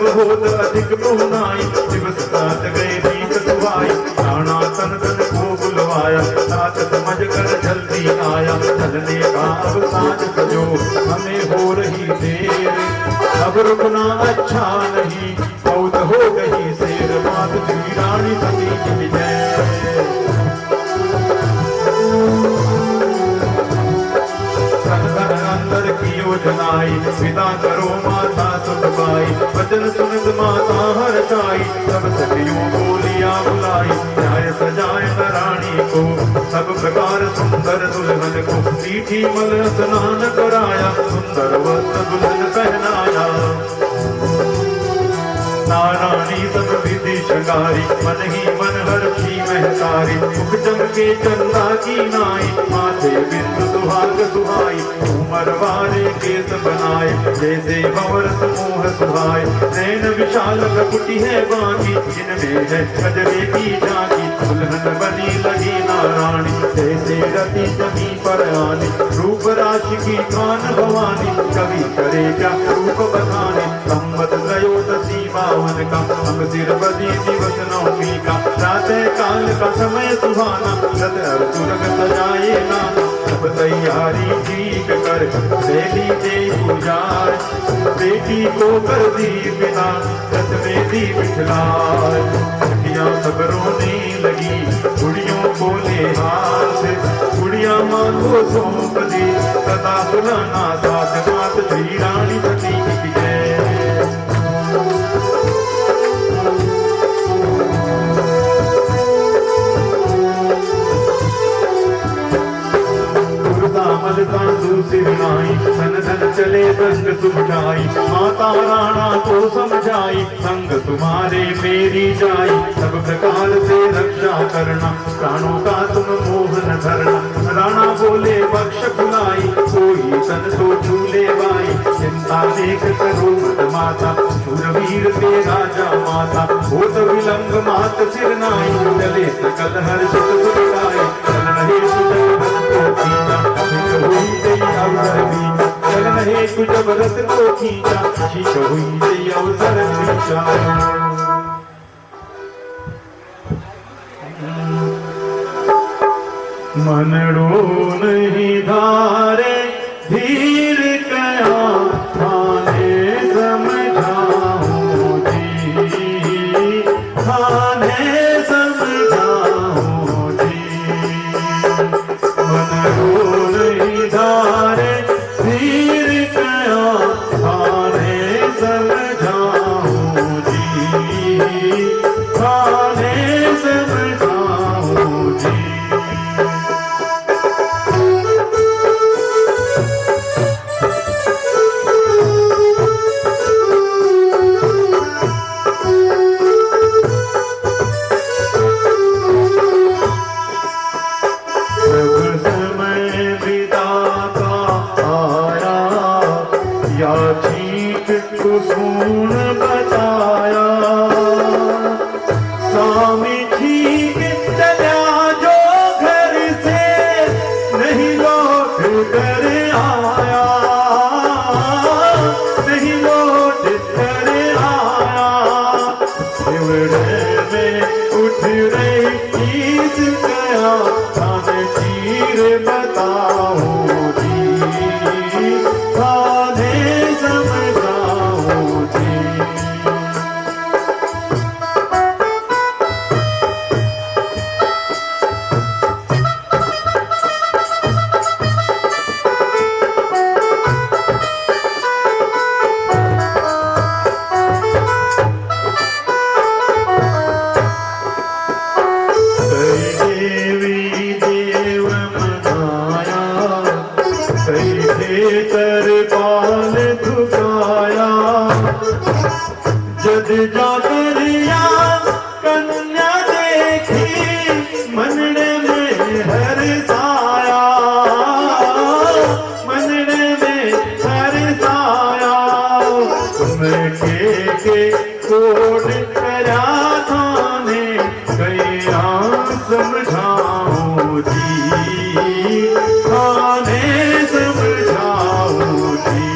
तब होत अधिक पहुनाई, दिवस रात गए बीत सुहाई, राणा तन तन को बुलवाया, रात समझ कर जल्दी आया, चलने का अब साँझ सजो, हमें हो रही देर, अब रुकना अच्छा नहीं, बहुत हो गई शेर, मात श्री रानी सती की विजय। अंदर की योजनाई, पिता करो माता सुखबाई, वचन सुनित माता हर्षाई, सब सखियों को लिया बुलाई, न्याय सजाए रानी को, सब प्रकार सुंदर दुल्हन को, मीठी मल स्नान कराया, सुंदर वस्त्र दुल्हन पहनाया, नारायणी सब विधि शंगारी, मन ही मन हर्षी महतारी, मुख चमके चंदा की नाई, माथे बिंदु सुहाग सुहाई, मरवारे केस बनाए, जैसे भंवर समूह सुहाए, नैन विशाल प्रकुटी है बाकी, जिनमें है गजरे की झांकी, दुल्हन बनी लगी नारायणी, जैसे रति जमी पर आनी, रूप राशि की खान भवानी, कवि करे क्या रूप बखाने, संवत त्रयोदशी बावन का, हम सिर बदी दिवस नवमी का, प्रातः काल का समय सुहाना, रथ अर्जुन सजाए नाना, सब तैयारी ठीक कर बेटी दे पूजा, बेटी को कर दी पिता, रथ में दी बिठलाए, सखियां सब रोने लगी, कुड़ियों को ले हाथ, कुड़िया माँ को सौंप दी, सदा सुनाना साथ मात श्री रानी सती की जय। धन धन चले संग सुझाई, माता राणा को समझाई, संग तुम्हारे मेरी जाई, सब प्रकार से रक्षा करना, प्राणों का तुम मोहन धरना, राणा बोले बख्श खुलाई, कोई तन तो झूले बाई, चिंता देख करो मत माता, शूरवीर से राजा माता, होत विलंब मात सिर नाई, चले सकल हर्षित सुरताई, चलन हे सुजन को खींचा, हुई गई अवसर बीचा, चलन हे कुछ व्रत को खींचा, ठीक हुई गई अवसर बीचा। मनड़ो नहीं धारे धीर कया, थाने समझाऊं जी, थाने समझाऊं जी, मनड़ो नहीं धारे धीर कया, थाने समझाऊं जी, थाने समझाऊं जी। कुसुम बताया, स्वामी ठीक चला जो घर से, नहीं लौट कर आया, नहीं लौट कर आया, शिवड़े में उठ रही चीज गया, थाने चीर बताऊं जी, थाने समझाऊं जी। पाल झुकाया, जद जाकर कन्या देखी, मनने में हर्षाया, मनने में हर्षाया, के कोट करा थाने, गया समझाऊं जी, थाने समझाऊं जी।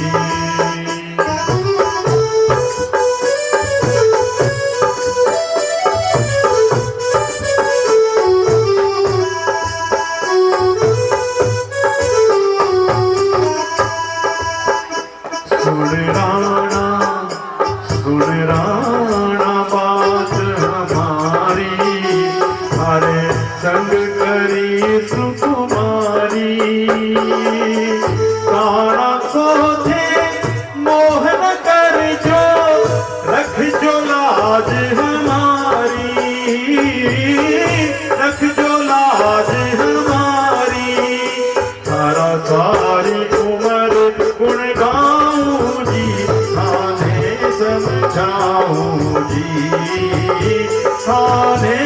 सुन राणा बात हमारी, हरे संग करी सुकुमारी। राणा को थे मोहन कर जो, रख जो लाज हमारी, रख जो लाज हमारी। सारा सारी उम्र गुण गाऊं जी, थाने समझाऊं जी, थाने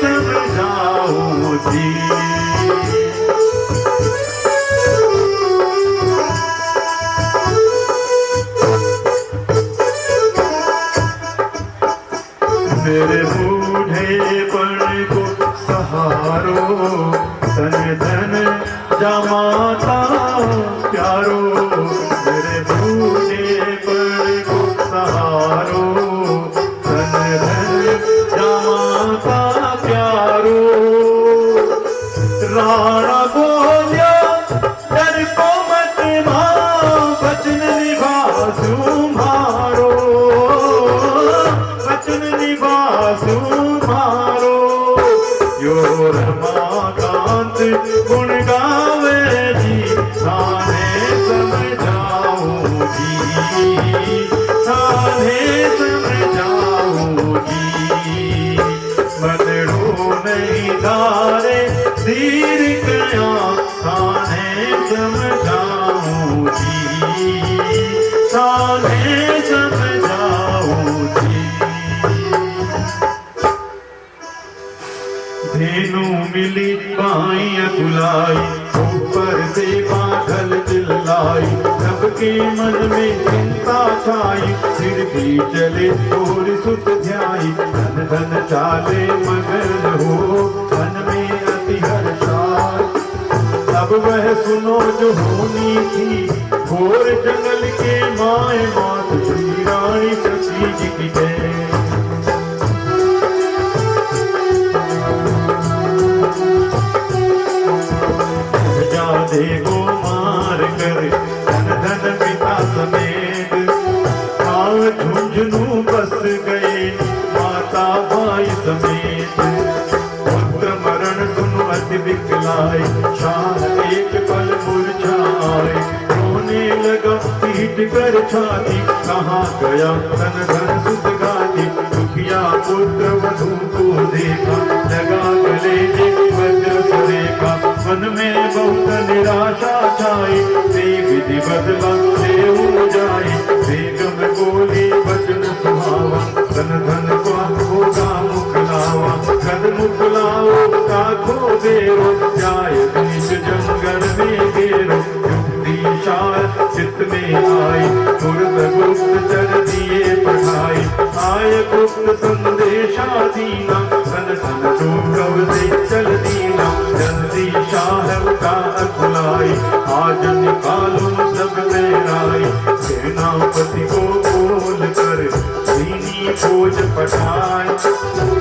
समझाऊं जी। मेरे बूढ़ेपन को सहारो, तन धन जमाता प्यारो। मेरे बूढ़ेपन को सहारो, तन धन जमाता प्यारो। राणा बोलिया डर को मत मां, वचन निभा तुम्हारो, वचन निभा तुम्हारो। यो रमाकांत गुण गावे जी, थाने समझाऊं जी, थाने समझाऊं जी। बदड़ो नहीं धारे धीर गया, थाने समझाऊं जी, थाने समझाऊं जी। धेनु मिली बाइयां बुलाई, ऊपर से बादल चिल्लाई। सबके मन में चिंता छाई, फिर भी चले थोड़ी सुत ध्याई। धन धन चाले मगन हो, मन में अति हर्षाय। तब वह सुनो जो होनी थी, घोर जंगल के माए मात श्री रानी सती जी की जय। देखो मार कर धन धन पिता समेत, गाँव झुंझुनू बस गए माता भाई समेत। पुत्र मरण सुन अति विकलाए, शाह एक पल मुरझाए। रोने लगा पीट कर छाती, कहाँ गया धन धन सुत गाती। दुखिया पुत्र वधू को देखा, लगा गले एक वज्र सुरेखा। मन में बहुत निराशा छाई, विधि बदला देऊ जाई। बेगम बोली वचन सुहावा, धन धन को होगा मुखलावा। कद मुखलाओ काखो देरो, जाय बीच जंगल में घेरो। युक्ति शार चित्त में आई, तुरंत गुप्त चर दिए पढ़ाई। आय गुप्त संदेशा दीना, धन धन तो कब से चल दीना। जल्दी शाह का खुलाई, आज निकालो सब मेराई। सेनापति को बोल कर दीनी खोज पठाए,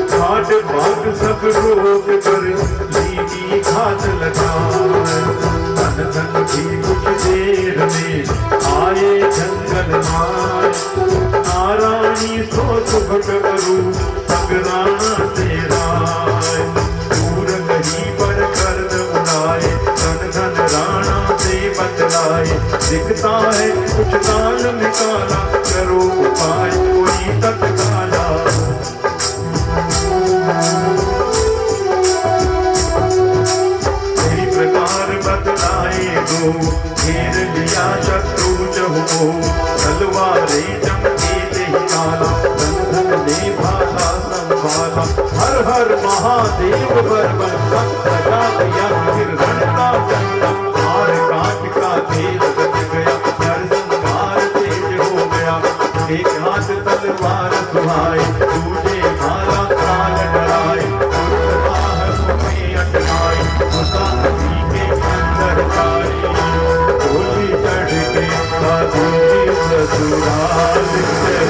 घाट भाग सब रोक कर लीनी घाट लगाए। धन धन भी कुछ देर में आए जंगल माय। नारायणी सोच भट करू पगराना से राय। दूर कहीं पर गर्द उड़ाए, धन धन राणा से बतलाए। दिखता है कुछ काल निकाला, करो उपाय कोई तत्काला। इसी प्रकार बतलाए दो, घेर लिया शत्रु जहो। तलवारे चमके ते काला, धन धन ने भाषा संभाला। हर हर महादेव बरबंदा, सजा दिया फिर रण का चंदा। हार काट का खेल बच गया, नर संहार तेज हो गया। एक हाथ तलवार सुहाए, दूजे भाला काल डराए। में अटकाई, घुसा नदी के अंदर जाई। गोली चढ़ के साधुजी ससुराल चली।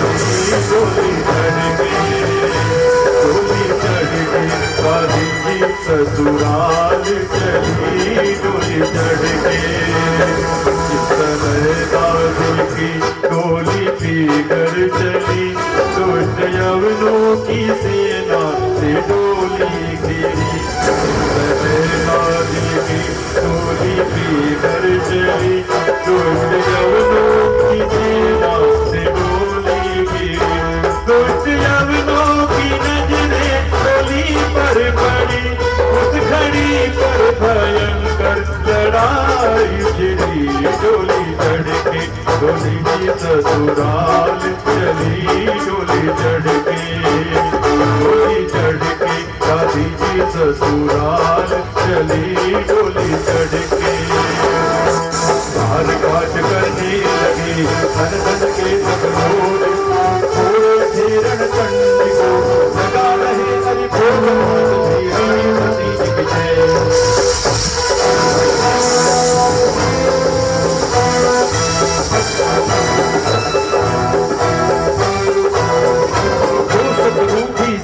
गोली चढ़ के, गोली चढ़ के साधुजी ससुराल चली। गोली चढ़ के इस समय साधु की गोली पी कर चली। की सेना से डोली घेरी, सहना देवी डोली भी कर चली, दुष्ट यवनों की सेना से डोली घेरी, दुष्ट यवनों की नजरें डोली पर पड़ी, उस घड़ी पर भयंकर लड़ाई छिड़ी, डोली चढ़ के डोली जी ससुराल चली, डोली चढ़ के डोली चढ़ के दादी जी ससुराल चली, डोली चढ़ के हार काट करने लगे धन धन के सब लोग, थोड़े रण चंडी को लगा रहे हरि भोग सती जी की जय।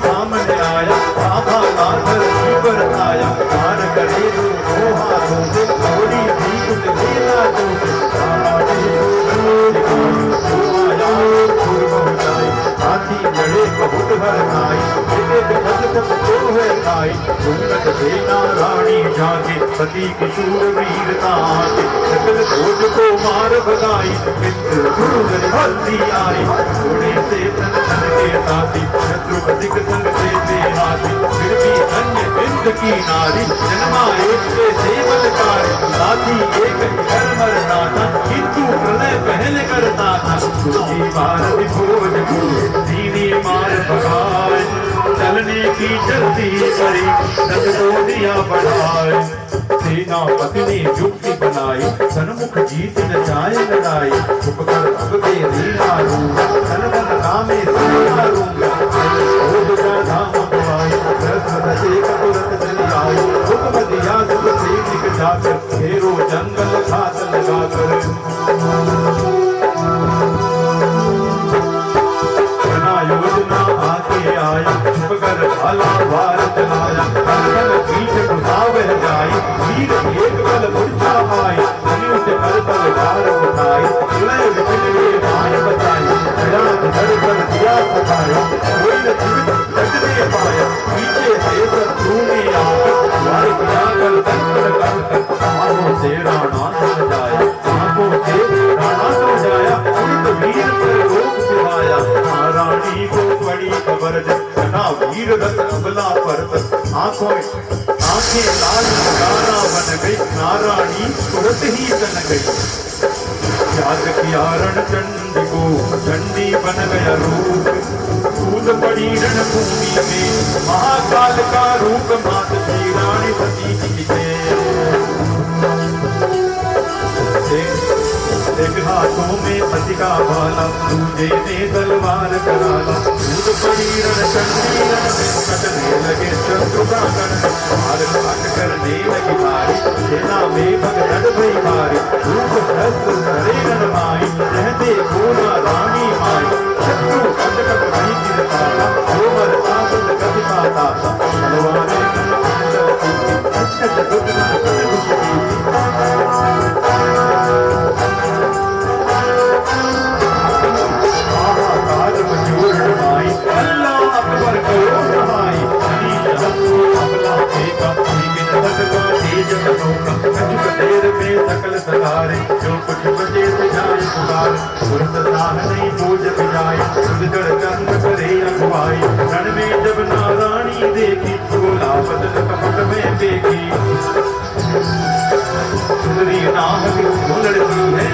सामने आया बाबा लाधर जीवर आया, हार करे दो हाथों से थोड़ी भी कुछ लेना जो हाथी लड़े बहुत भर खाई, जो है खाई उन्नत सेना रानी जाके, पति की शूर वीरता आके सकल भोज को मार भगाई, मित्र गुरु हल्दी आई, थोड़े से तन तन के साथी शत्रु अधिक संग से हाथी, फिर भी अन्य बिंद की नारी जन्मा एक से बलकारी, साथी एक घर मरता था किंतु प्रलय पहले करता था, तुझी भारत भोज को दीनी मार भगाए, चलने की जल्दी करी दस गोदियां बढ़ाए, सेनापति ने युक्ति बनाई सन्मुख जीत नचाए लड़ाई, उपकर अब के रीना रूंगा धन धन कामे सेना रूंगा, धाम गवाई रथ से तुरंत चली आई, हुक्म दिया सब सैनिक जाकर घेरो जंगल घात लगाकर, योजना आके आया छुपकर भाला वार चलाया, पीठ घुसाव जाई वीर एक बल मूर्छा पाई, से कर बल वार उठाई, लय विचले माय बचाई, धड़ कर दिया सताया, कोई न जीवित बचने पाया, पीछे से शत्रु ने आकर वार किया कर दंड कर, आंखों से राणा समझाया, आंखों से राणा समझाया, उड़द वीर पर रोक सुहाया, रानी को बड़ी खबर जना वीर रस अबला पर, आंखों आंखें लाल गाना बन गई, नारायणी तुरंत ही तन गई, याद किया रण चंडी को चंडी बन गया रूप, कूद पड़ी रणभूमि में महाकाल का रूप, मात श्री रानी सती जी के एक हाथों में पति का भाला, दूजे ने तलवार कराला, कूद पड़ी रण चंडी रण में कटने लगे शत्रु का गण, मार काट करने लगी भारी, सेना में भगदड़ भई भारी, रूप शस्त्र धरे रण माई, रहते कोना रानी माई, शत्रु कटकट नहीं गिरता था, जो मरता सुन गति पाता था, तलवारें सकल सदारे जो कुछ बचे से जाए पुकार, तुरंत साह नहीं पूज जाए, उजड़ कंध करे अगुवाई, रण में जब नारायणी देखी, बोला बदल कपट में देखी, सुंदरी नाहक क्यों लड़ती है,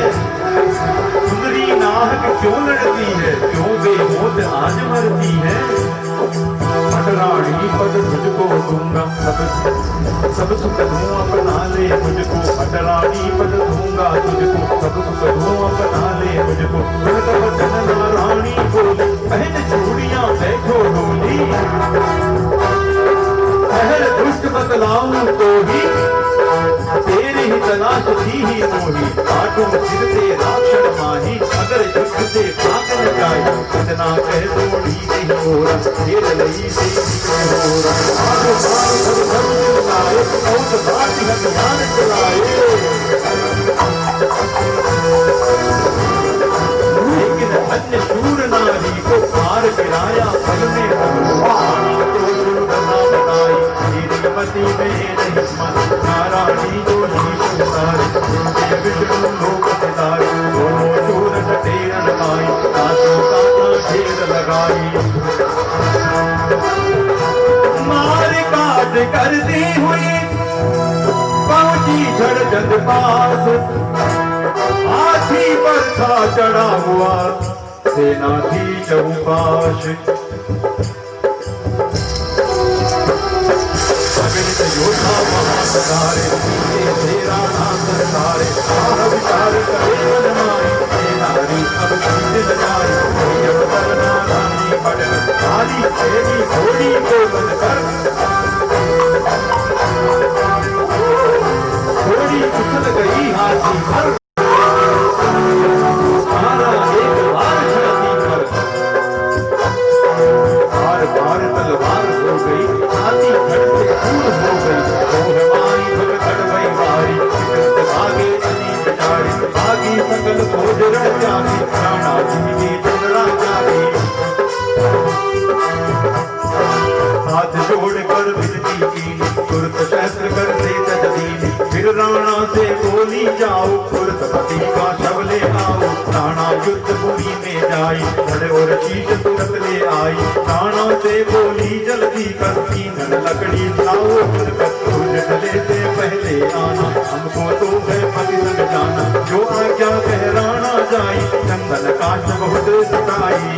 सुंदरी नाहक क्यों लड़ती है, क्यों बेमौत आज मरती है, रानी पद मुझको दूंगा सब सुख दूं अपना ले मुझको, रानी पद दूंगा तुझको सब सुख दूं अपना ले मुझको, वचन नारायणी बोली पहन चूड़ियां बैठो डोली, पहल दुष्ट बतलाऊं तो ही तेरी ही तलाश थी ही मोही, काटो सिर से राक्षण माही, अगर युद्ध से भाग न जाए, इतना कह दौड़ी नहीं होरा, तेर लई से होरा, आगे बाल सब सब चलाए, बहुत बात हथियार चलाए, लेकिन अन्य शूर नारी को मार गिराया फल में चंद पास हाथी पर था चढ़ा हुआ सेना थी चहुपाश। अगणित योद्धा महासारे राणा सरकारे विचार करे मनमाई नारी अब जीत जाए जब करना रानी पड़न काली तेरी घोड़ी को बनकर घोड़ी उछल गई हाथी पर सारा एक बार छाती पर बार बार तलवार हो गई हाथी धड़ से दूर हो गई मोहमाई भगत वही वारी आगे चली बेचारी आगे सकल खोज रह जागी राणा जी की चंद्रा जागी। हाथ जोड़कर विनती की तुरंत शस्त्र कर से तजदीनी फिर राणा से बोली जाओ तुरंत पति का शव ले आओ। राणा युद्ध भूमि में जाई धड़ और शीश तुरंत ले आई राणा से बोली जल्दी कर ईंधन लकड़ी लाओ डले से पहले आना हमको तो है पति संग जाना जो आज्ञा कह राणा जाई चंदन काश बहुत सुखाई।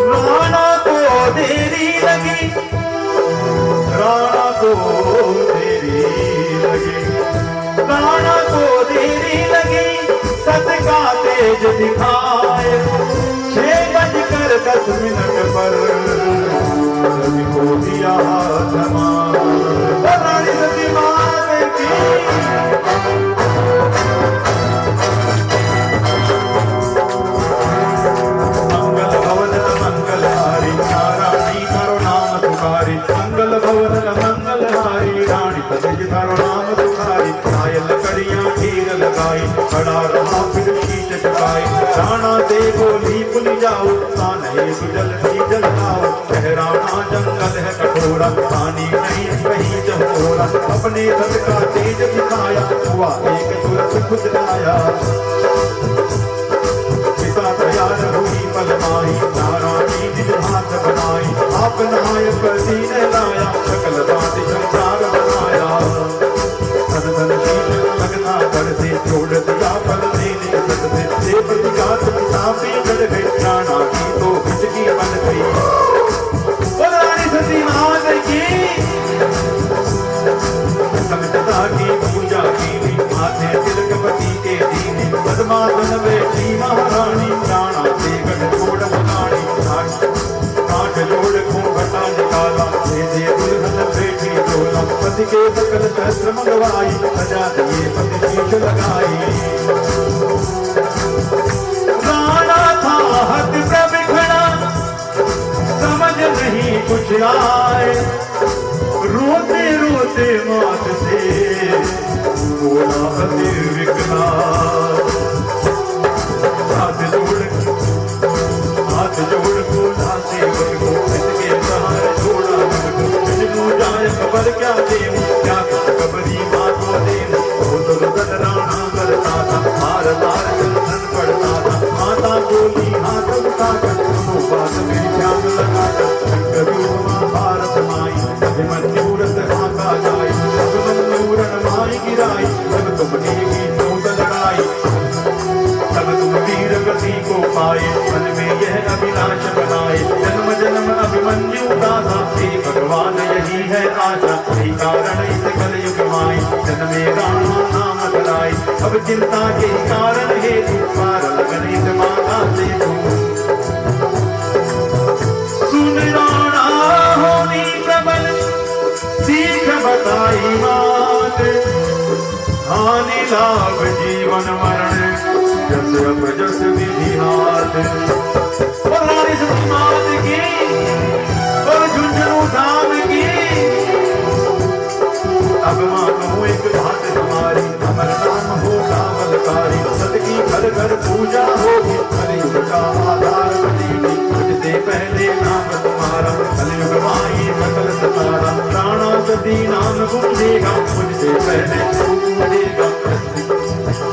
राणा को देरी लगी राणा को देरी लगी राणा को देरी लगी सत का तेज दिखाए 6:10 पर रवि को दिया धमा रानी सती मात की मंगल भवन मंगलहारी नारायणी करो नाम तुकारी मंगल भवन मंगलहारी रानी सती करो नाम तुकारी घायल कड़ियां ढेर लगाई खड़ा रहा फिर शीश झुकाई राणा से बोली भूल जाओ ताने जल्दी जलाओ राणा जंगल है कठोरा पानी नहीं कहीं जमोरा अपने सत का तेज दिखाया हुआ एक तुरंत खुद लाया। पिता तैयार हुई पलमाई नारायणी निज हाथ बनाई आप नायक दीन लाया सकल बात संसार बनाया। धन धन शीश लगना कर से छोड़ दिया पल देने सत से प्रतिघात किताबी चढ़ गई राणा की तो हिचकी बन गई रानी सती मात की समिता की पूजा की माथे तिलकपति के दीनी पद्मासन बैठी महारानी राणा से गढ़ छोड़ बनानी कांठ जोड़ घूंघटा निकाला दे दुल्हन बैठी चोला पति के सकल शस्त्र मंगवाई सजा दिए पति शीश लगाई। राणा था हद प्रभ खड़ा समझ नहीं कुछ आए रोते रोते मात से बोला अति विकला हाथ जोड़ बोला सेवक को इसके सहारे छोड़ा हमको बिनु जाए खबर क्या दे क्या खबरी बात को दे राणा करता था हार तार चंदन पड़ता था माता बोली हाथ उठाकर बात मेरी ध्यान लगाकर भारत माई अभिमन्यूरत हाथा जाई अभिमन्यूरन माई गिराई तब तुमने की नोट लड़ाई तब तुम वीर गति को पाए मन में यह अभिलाष बनाए जन्म जन्म अभिमन्यु दाता हे भगवान यही है आशा यही कारण इस कलयुग माई जन्मे राणा नाम धराई अब चिंता के कारण हेतु पार लगनित माता से तू सुन राणा होनी प्रबल सीख बताई मात हानि लाभ जीवन मरण जस अपजस विधि हाथ रानी सती मात की और झुंझुनू धाम की अब मानो एक बात हमारी अमर नाम हो कावलकारी सत की घर घर पूजा होगी कलयुग का आधार बनेगी मुझसे पहले नाम तुम्हारा कलयुग माई सकल सतारा राणा सती नाम गूंजेगा मुझसे पहले गूंजेगा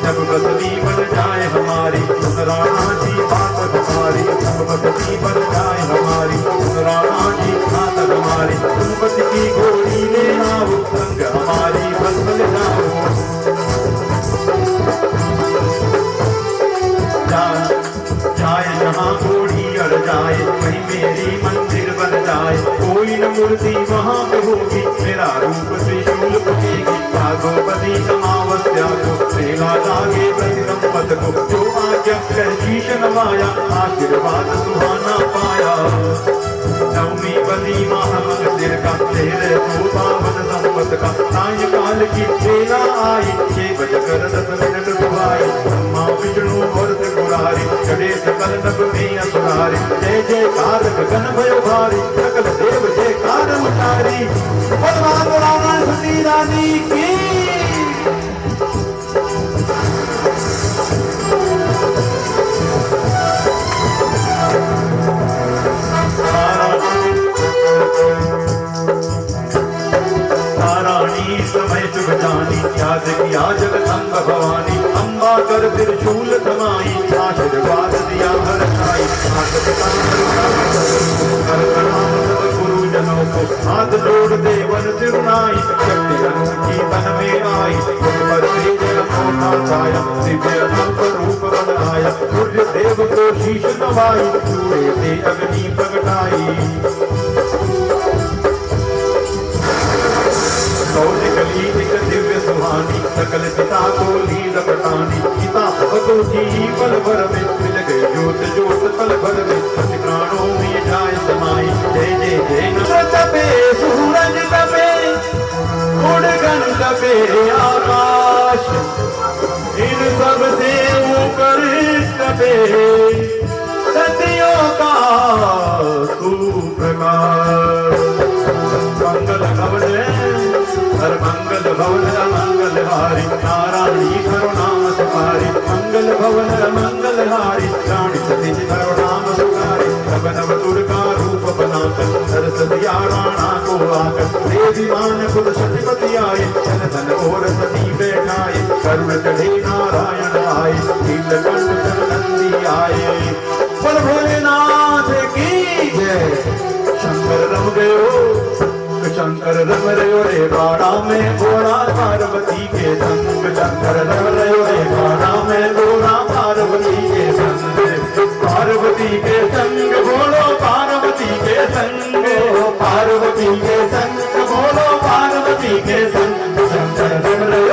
जब बसती बन जाए हमारी राणा जी बात हमारी जब बसती बन जाए हमारी राणा जी बात हमारी तुम पति की जाए जहाँ घोड़ी अड़ जाए वहीं मेरी मंदिर बन जाए। कोई न मूर्ति वहाँ पे होगी मेरा रूप त्रिशूल फूकेगी। भागवती अमावस्या को मेला लागे प्रति संपत को जो आज्ञा कर शीश नवाया आशीर्वाद सुहाना पाया। नवमी बली महामंदिर का तेरे तो पावन संपत का सायकाल की बेला आई। 6 बजकर 10 मिनट सुहाई ब्रह्मा विष्णु और त्रिपुरारी चढ़े सकल नभ में असुरारी। जय जयकार गगन भयो भारी सकल देव जयकार उचारी। भगवान रावण सती रानी की समय शुभ जानी याद किया जगदम्ब भवानी। अम्बा कर त्रिशूल थमाई आशीर्वाद दिया हर छाई। गुरुजनों को हाथ जोड़ देवन सिरुनाई। शक्ति अनूठी तन में आई पर छाया दिव्य अनूप रूप बनाया। सूर्य देव को शीश नवाई चूड़े से अग्नि प्रगटाई। निकली एक दिव्य सुहानी सकल पिता को लील पटानी। पिता भगतो की पल भर में मिल गए जोत जोत पल भर में पति प्राणों में जाय समाई। जय जय जय नमः तपे सूरज तपे उड़गन तपे आकाश इन सब से ऊपर तपे सतियों का सुप्रकाश। मंगल भवन हर मंगल भवन मंगल हारी नारायणी करुणाम सुखारी। मंगल भवन मंगल हारी रानी सती करुणाम सुखारी। नव नव दुर्गा रूप बनाकर सरस्वतिया राणा को आकर देवी मान खुद सतीपति आए। धन धन और सती बैठाए करुण चढ़े नारायण आए। नीलकंठ नंदी आए। बोल भोलेनाथ की जय। शंकर रम गयो शंकर रम रयो रे बाड़ा में घोड़ा पार्वती के संग। शंकर रम रयो रे बाड़ा में घोड़ा पार्वती के संग। पार्वती के संग बोलो पार्वती के संग। पार्वती के संग बोलो पार्वती के संग। शंकर रम रयो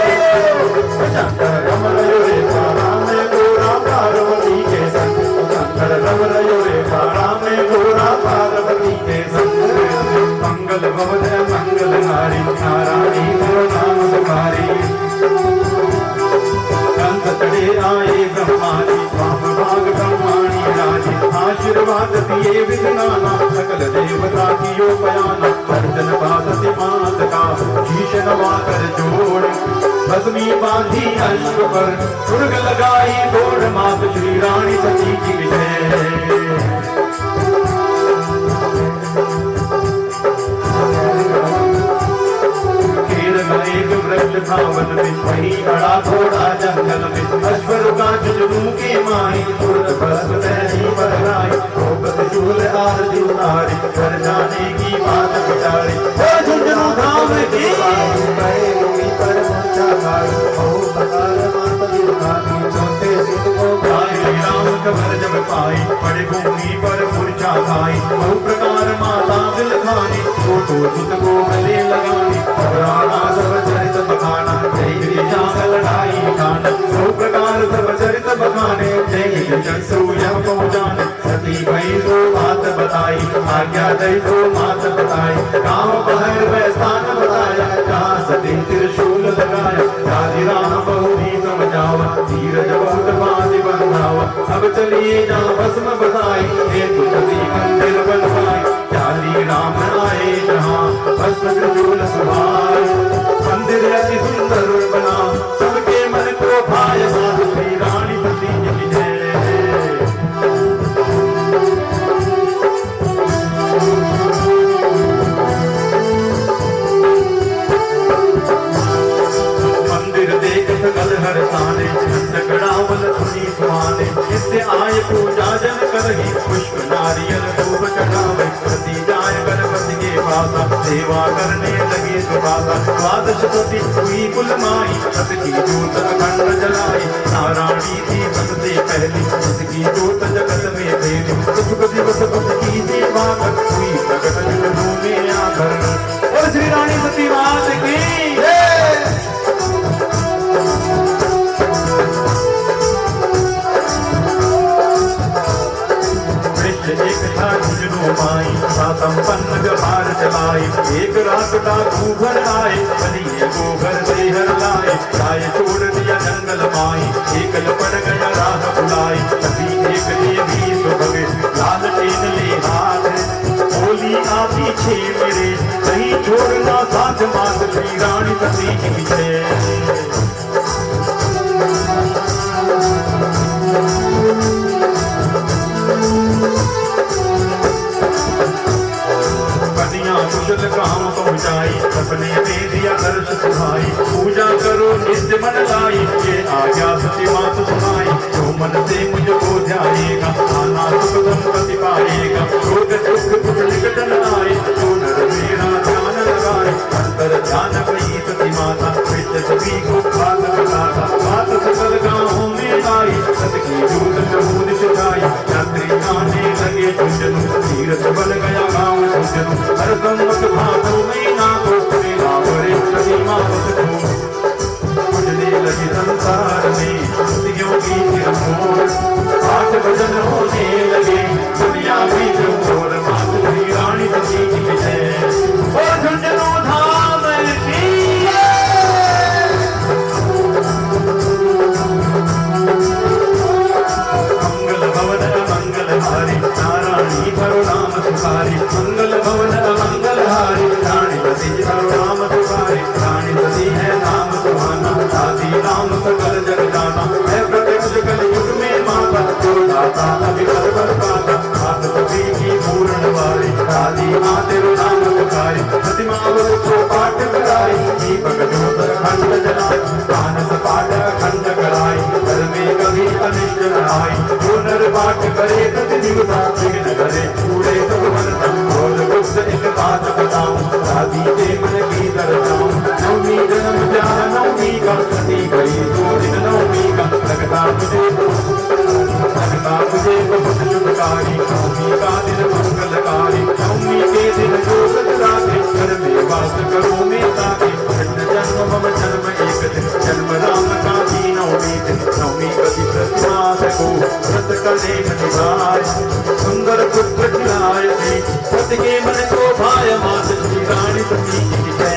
रे बाड़ा में घोड़ा पार्वती के संग। शंकर रम रयो रे बाड़ा में घोड़ा पार्वती के संग। मंगल भवन मंगल हारी नारायणी करुणाम सुखारी। कंस चढ़े आए ब्रह्मा जी वाम भाग ब्रह्माणी राजी। आशीर्वाद दिए विघ्नाना सकल देवता कियो बयाना। अर्जन पासति मात का शीश नवा कर जोड़ भस्मी बांधी अश्व पर सुर्ग लगाई दौड़। मात श्री रानी सती की जय। एक वृक्ष था वन में वही बड़ा घोड़ा जंगल में। अश्वर का जुजू के माई तुरंत बरस तैरी बरनाई। त्रिशूल आरती उतारी घर जाने की बात विचारी। झुंझुनू धाम की पर छोटे सिद्ध को राम कबर जब पाई बड़े भूमि पर मूर्छा खाई। बहु प्रकार माता दिल खानी छोटो सुत को गले लगानी। पुराना सब चरित बखाना जय लड़ाई खाना। सौ प्रकार सब चरित बखाने जय सूर्य पहुँचाने। सती भई सो बात बताई आज्ञा दई सो मात बताई। गाँव पहर वह स्थान बताया जहाँ सती त्रिशूल लगाया। राधि राम बहुरी समझावा धीरज बहुत बांधि बंधावा। अब चलिए जहाँ भस्म बताई हेतु सती मंदिर बनवाई। चाली राम आए जहाँ भस्म त्रिशूल सुहाए। मंदिर अति सुंदर बना सबके मन को भाया। साधु श्री रानी सती की जय। मंदिर देख सकल हर ताने गड़ावल सुनी सुहाने। इससे आय पूजा जन करही पुष्प नारियल धूप चढ़ावे। सती जाय गणपति के पासा सेवा करने लगे सुभासा। द्वादश पति हुई कुल माई सबकी जोत अखंड जलाई। नारायणी थी सबसे पहली उसकी जोत जगत शिव सतत की सेवा कर, हुई प्रकट विष्णु में आकर। और श्री रानी सती मात की एक था झुंझुनू माई, सा संपन्न व्यवहार चलाई। एक रात का घूघर आए, बनिए गोबर से हर लाए। गाय छोड़ दिया जंगल माई, एकल पड़ गया राह बुलाई। कभी एक लिए भी सुभगे, लाल टेन ले हाथ। बोली आ पीछे मेरे, कहीं छोड़ना साथ मात। श्री रानी सती जी पीछे कुशल काम पहुँचाई, सपने में दिया दर्श सुहाई। पूजा करो नित्य मन लाई, ये आज्ञा सती मात सुनाई। जो मन से मुझको ध्याएगा, आना सुख संपत्ति पाएगा। रोग दुख कुछ निकट न आए, जो नर मेरा ध्यान लगाए। अंतर ध्यान कही सती माता, विश्व सभी को बात बताता। बात सकल गाँवों में आई, सत की जोत प्रभु दिखाई। यात्री आने लगे झुंझुनू, तीरथ बन गया गाँव झुंझुनू। हर सम्मत भादों में नागो मेला बड़े सती मात को। उजले लगी संसार में सतियों की सिरमोर, पाठ भजन होने लगे दुनिया में चौर। मात श्री रानी सती जी है, और झुंझुनू धाम की मंगल भवन मंगलहारी, नारायणी भरो नाम सुखारी। मंगल भवन मंगलहारी, रानी सती भरो नाम सुखारी। रानी सती है नाम सुहाना, आदि नाम सकल जग जाना। है प्रत्यक्ष कल युग में माता, जो दाता अभिवर बर पाता। मात सती की पूर्ण वारी, आदि माँ तेरो नाम सुखारी। सती मावत को पाठ कराई, दीपक ज्योत खंड जलाई। मानस पाठ खंड कराई, घर में कभी अनिष्ट न आई। जो नर पाठ करे प्रति दिवस, विघ्न करे पूरे सब बनता। रोज गुप्त एक बात बताऊं, दादी के मन की दर्शाऊं। नवमी जन्म जा नवमी का, सती गई दो दिन नवमी का। लगता मुझे बहुत शुभकारी, नवमी का दिन मंगलकारी। नवमी के दिन जो सतराते, घर में वास करो में ताके। कृष्ण जन्म मम जन्म एक दिन, जन्म राम का भी नवमी दिन। नवमी कति प्रतिमास को व्रत करे निभाए, सुंदर पुत्र खिलाए थे। सत के मन को भाय, मात श्री रानी सती जी है।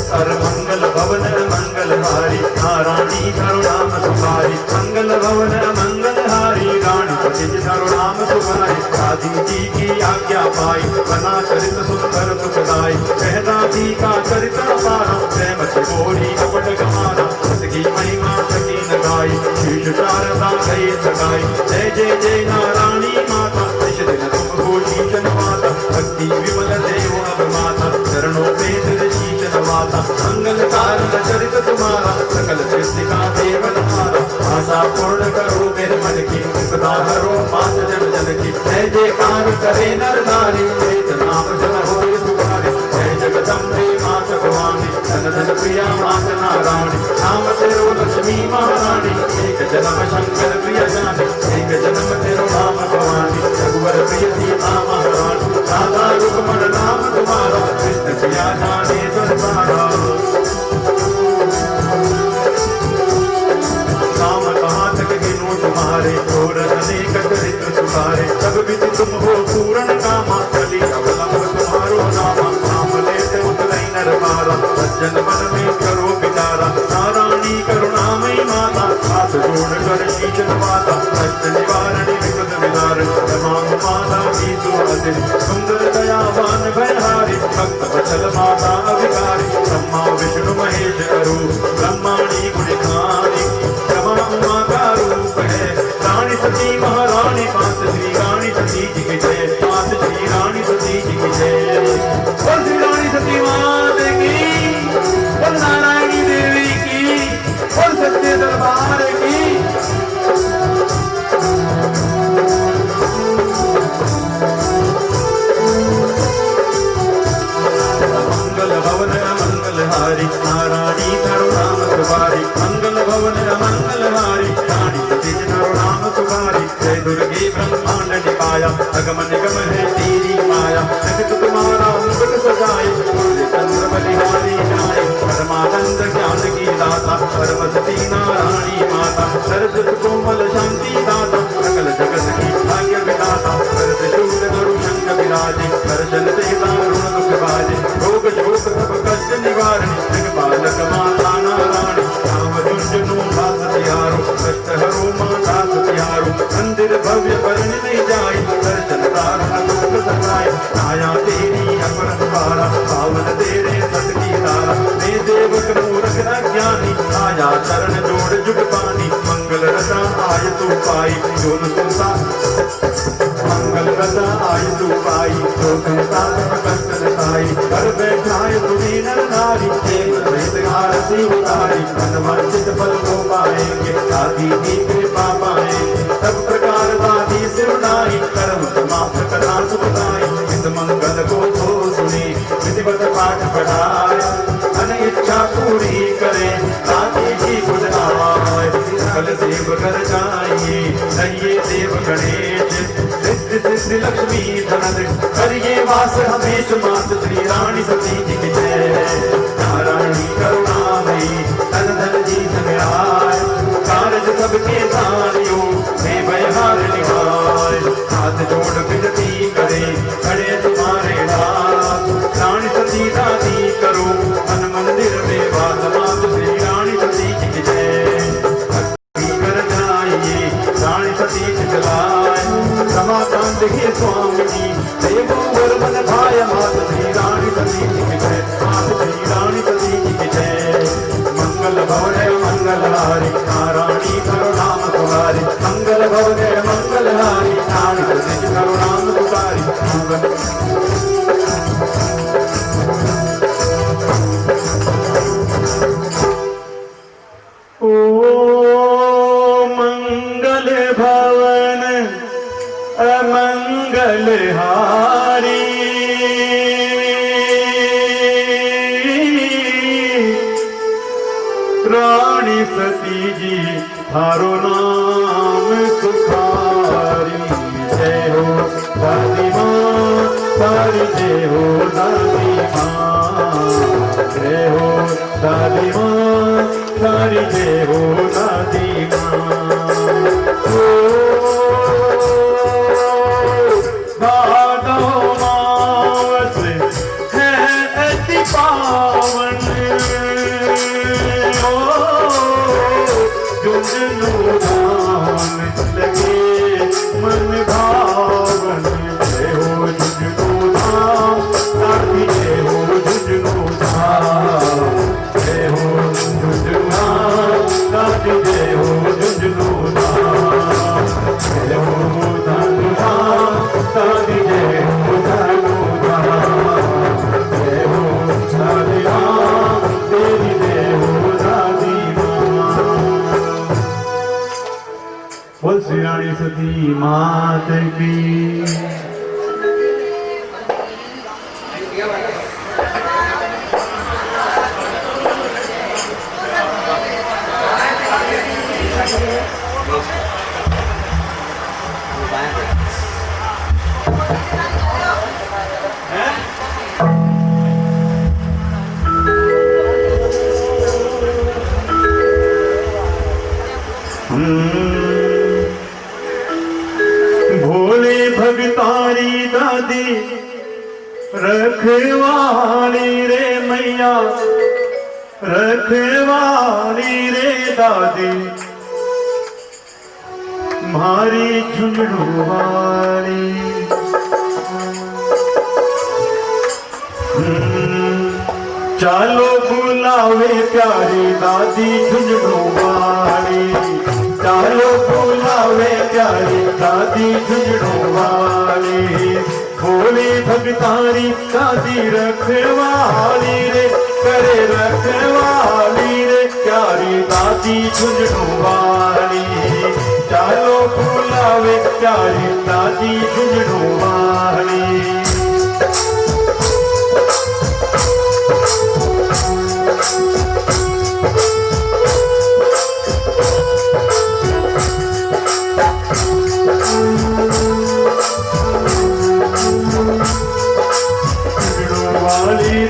हर मंगल भवन मंगलहारी, नारायणी धरो नाम सुखारी। मंगल भवन मंगलहारी, रानी सती धरो नाम सुखारी। दादी जी की आज्ञा पाई, बना चरित सुंदर सुखदाई। कहना जी का चरित पारा, प्रेम चिकोरी कपट गमारा। सतकी महिमा सकी न गाई, शीश शारदा गए सगाई। जय जय जय नारायणी माता, निश दिन तुमको शीश नवाता। भक्ति विमल देव अब माता, चरणों पे सिर शीश नवाता। मंगल कारण चरित तुम्हारा, सकल सृष्टि का देवन हमारा। आशा पूर्ण करो मेरे मन की, विपदा हरो पांच जन जन की। जय जयकार करे नर नारी, एक नाम जन हो सुखारी। जय जगदम्बे मात भवानी, धन धन प्रिया मात नारायणी। नाम तेरो लक्ष्मी महारानी, एक जन्म शंकर प्रिय जानी। एक जन्म तेरो नाम भवानी, रघुवर प्रिय सीता महारानी। राधा रुक्मण नाम तुम्हारा, कृष्ण प्रिया जाने संसारा। नाम कहाँ तक गिनूं तुम्हारे, और अनेक चरित्र सुधारे। सब विधि तुम हो पूर्ण कामा, कली अवलंब तुम्हारो नामा। नाम लेते उतरई नर मारा, सज्जन मन में करो विचारा। नारायणी करुणामयी माता, हाथ जोड़ कर शीश नवाता। कष्ट निवारणी विपद विदारण, तमाम माता की सुहासिनी। सुंदर दयावान भयहारी, भक्त वत्सल माता अभिकारी। ब्रह्मा विष्णु महेश अरु, ब्रह्माणी गुणिखारी। उमा का रूप है रानी सती महारानी। पांच श्री रानी सती जी की जय, पांच श्री रानी सती जी की जय। और श्री रानी सती मात की, और नारायणी देवी की, और सच्चे दरबार की। मंगल भवन मंगलहारी, नारायण कारणी जगपालक माता नारायणी राम झुंझुनू भास तिहारो कष्ट हरो माता सतिहारो मंदिर भव्य बरन नहीं जाए दर्शन तारण लोक सजाए आया तेरी अपरंपारा पावन तेरे सत की धारा मैं देवक मूरख अज्ञानी आया चरण जोड़ जुग पानी मंगल रचा आय तू पाई जो तुसा मंगल रचा आय तू पाई जो तुसा कष्ट नसाई कर बैठाए तुम्हें नर नारी देव वेद आरती उतारी मनवांछित फल को पाएंगे दादी की कृपा पाएंगे सब प्रकार दादी से उठाई कर्म समाप्त कथा सुनाई इस मंगल को तो सुनी विधिवत पाठ पढ़ाए अन इच्छा पूरी करे दादी जी खुद आए कल सेव कर जाइए नये देव गणेश सिद्धि सिद्धि लक्ष्मी धनद करिए वास हमेश मात श्री रानी सती जी की जय नारायणी करुणामयी धन धन जी संग्राय कारज सबके सारियो मैं भयहार निभाए हाथ जोड़ विनती करे खड़े तुम्हारे दास रानी सती दादी करो मन मंदिर में वास मात श्री रानी सती जी की जय कर जाइए रानी सती चलाए समाकांत के स्वामी जी देवो वर मन भाय मात श्री रानी सती जी की जय मात श्री रानी सती जी की जय मंगल भवन मंगलहारी नारायणी करुणाम तुम्हारी मंगल भवन मंगलहारी नारायणी सती करुणाम तुम्हारी हारी रानी सती जी थारो नाम सुखारी जय हो दादी माँ तारी जय हो दादी माँ जय हो दादी माँ तारी जय हो दादी माँ बोल श्री रानी सती मात की भगतारी दादी रखवाली रे मैया रखवाली रे दादी मारी झुंझुनू वाली चालो बुलावे प्यारी दादी झुंझुनू वाली चालो बुलावे प्यारी दादी झुंझुनू वाली भोली भगतारी दादी रखवाली रे करे रखवाली रे प्यारी दादी झुंझुनू वाली चालो बुलावे प्यारी दादी झुंझुनू वाली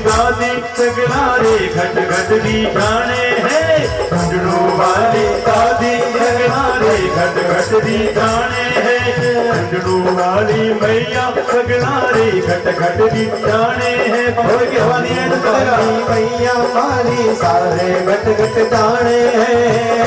दादी सगला रे घट घट दी जाने है झुंझुनू वाली दादी सगला रे घट घट दी जाने है झुंझुनू वाली मैया सगना रे घट घट दी जाने है। मैया मारी सारे घट घट जाने हैं।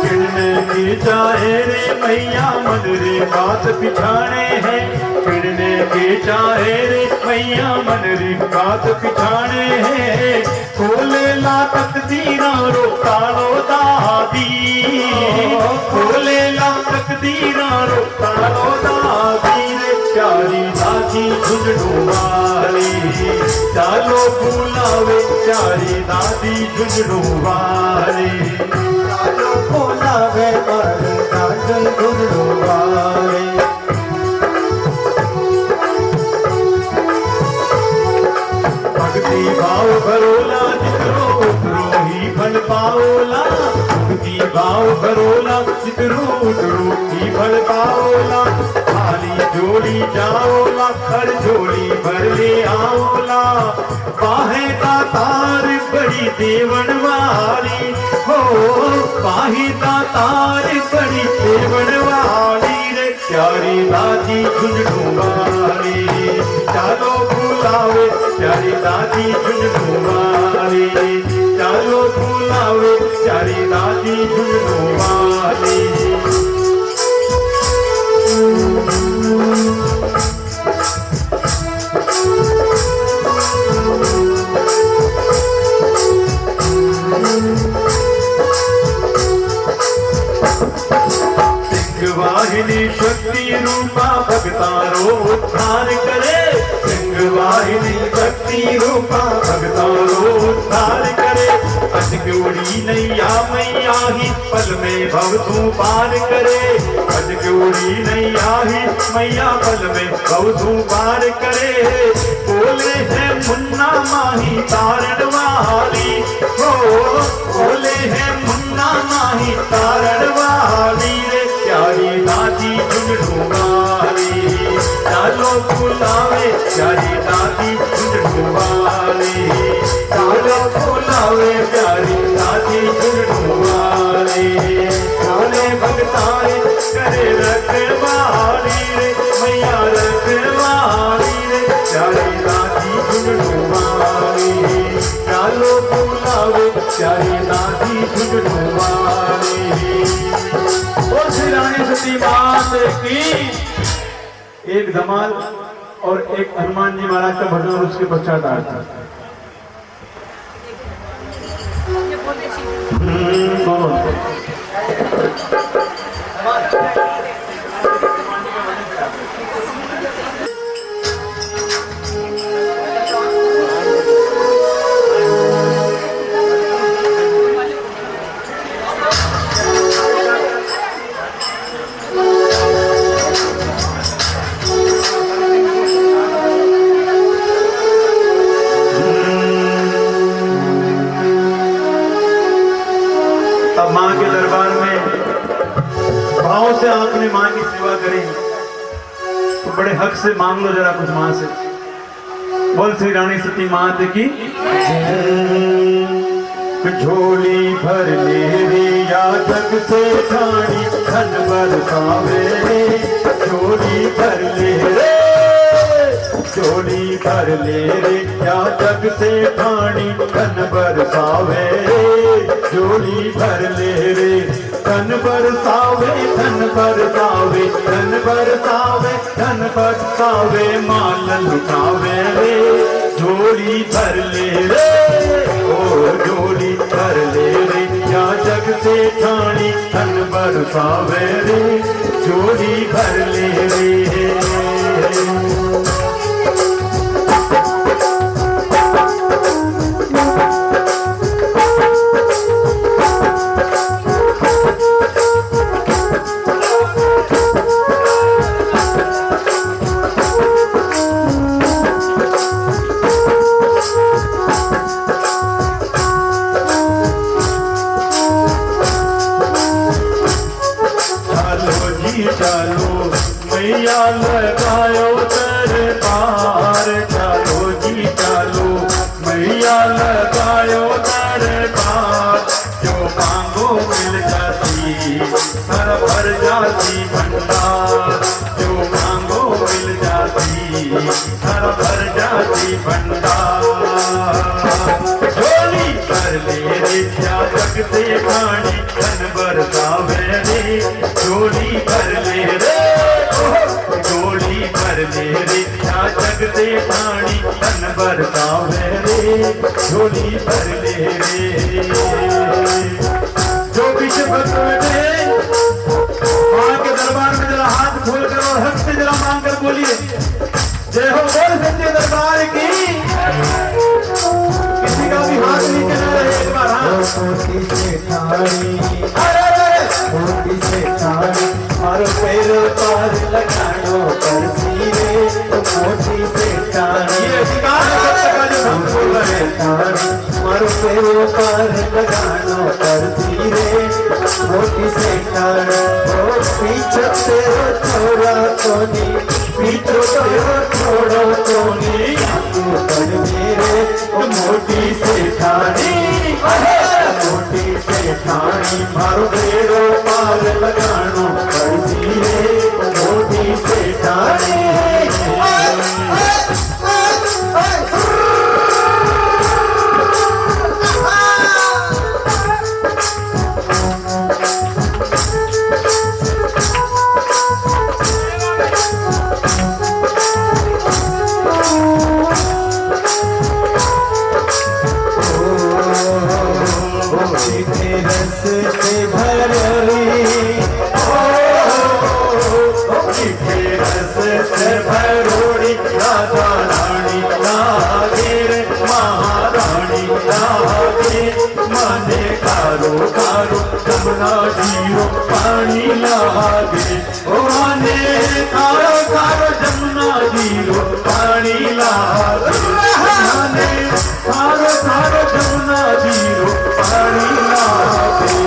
किड़ने की चाहे रे मैया मन रे बात पिछाने हैं। किड़ने की चाहे रे मैया मन रे बात पिछाने हैं। खोले ला तकदीरा रो तारो दादी, खोले ला तकदीरा रो तारो दादी रे प्यारी दादी झुंझुनू वाली। चालो बुलावे प्यारी दादी झुंझुनू वाली। चालो बुलावे प्यारी दादी झुंझुनू वाली। भक्ति भाव भरोला जितरो उतरो ही फल पाओला। भक्ति भाव भरोला जितरो उतरो ही फल पाओला। खाली झोली जाओला हर झोली भर ले आओला। बाहे का तार बड़ी देवन वाली हो, बाहे का तार बड़ी देवन वाली रे प्यारी दादी झुंझुनू वाली। चालो बुलावे प्यारी दादी झुंझुनू वाली। चालो बुलावे प्यारी दादी झुंझुनू वाली। वाहिनी शक्ति रूपा भगतारो उद्धार करे। सिंह वाहिनी शक्ति रूपा भगतारो उद्धार करे। अटक उड़ी नैया मैया ही पल में भव तू पार करे। अटक उड़ी नैया ही मैया पल में भव तू पार करे। बोले है मुन्ना माही तारण वाली हो, बोले है मुन्ना माही तारण वाली रे प्यारी दादी झुंझुनू वाली। चालो बुलावे प्यारी दादी झुंझुनू वाली। चालो बुलावे प्यारी दादी झुंझुनू वाली। भोले भगतारे करे रखवाली रे मैया रखवाली रे प्यारी दादी झुंझुनू वाली। चालो बुलावे प्यारी दादी झुंझुनू वाली। और श्री रानी सती मात की। एक धमाल और एक हनुमान जी महाराज का भजन और उसके पश्चात आरती। मां के दरबार में भाव से आपने मां की सेवा करी तो बड़े हक से मांग लो जरा कुछ मां से। बोल श्री रानी सती मात की। झोली भर ले रे या जग से ठाणी धन बरसावे। झोली भर ले रे, झोली भर ले रे या जग से ठाणी धन बरसावे। झोली भर ले रे धन बरसावे, धन बरसावे, धन बरसावे, धन बरसावे माल लुटावे रे। झोली भर ले रे ओ झोली भर ले रे या जग से ठाणी धन बरसावे रे। झोली भर ले रे। चालो मैया लगा चंदा झोली भर ले रे क्या जग से ठाणी धन बरसावे रे झोली भर ले रे झोली भर ले रे क्या जग से ठाणी धन बरसावे रे झोली भर ले रे जो पीछे भक्त बैठे मां के दरबार में जरा हाथ खोलकर और हक से जरा मांग कर बोलिए जय हो बोल सच्चे दरबार की। किसी का भी हाथ नीचे न रहे एक बार मोटी से ठाणी मोटी से ठाणी मारो पैर पार लगानो पर सीरे मोटी से ठाणी ये अधिकार है का जो हम बोल रहे हैं ठाणी मारो पैर पार लगानो पर सीरे मोटी से ठाणी ओ पीछे तेरो छोरा कोनी पीछे तेरो छोरा कोनी तू पर मेरे मोटी से ठाणी मोटी से ठाणी मारो बेरो पार लगानो पड़ती रे मोटी से ठाणी रस से भरी रस से भरोड़ी राधा रानी लागे रे महारानी लागे माने कारो कारो जमुना जीरो पानी लागे ओ माने कारो कारो जमुना जीरो पानी लागे माने कारो कारो जमुना जीरो पानी लागे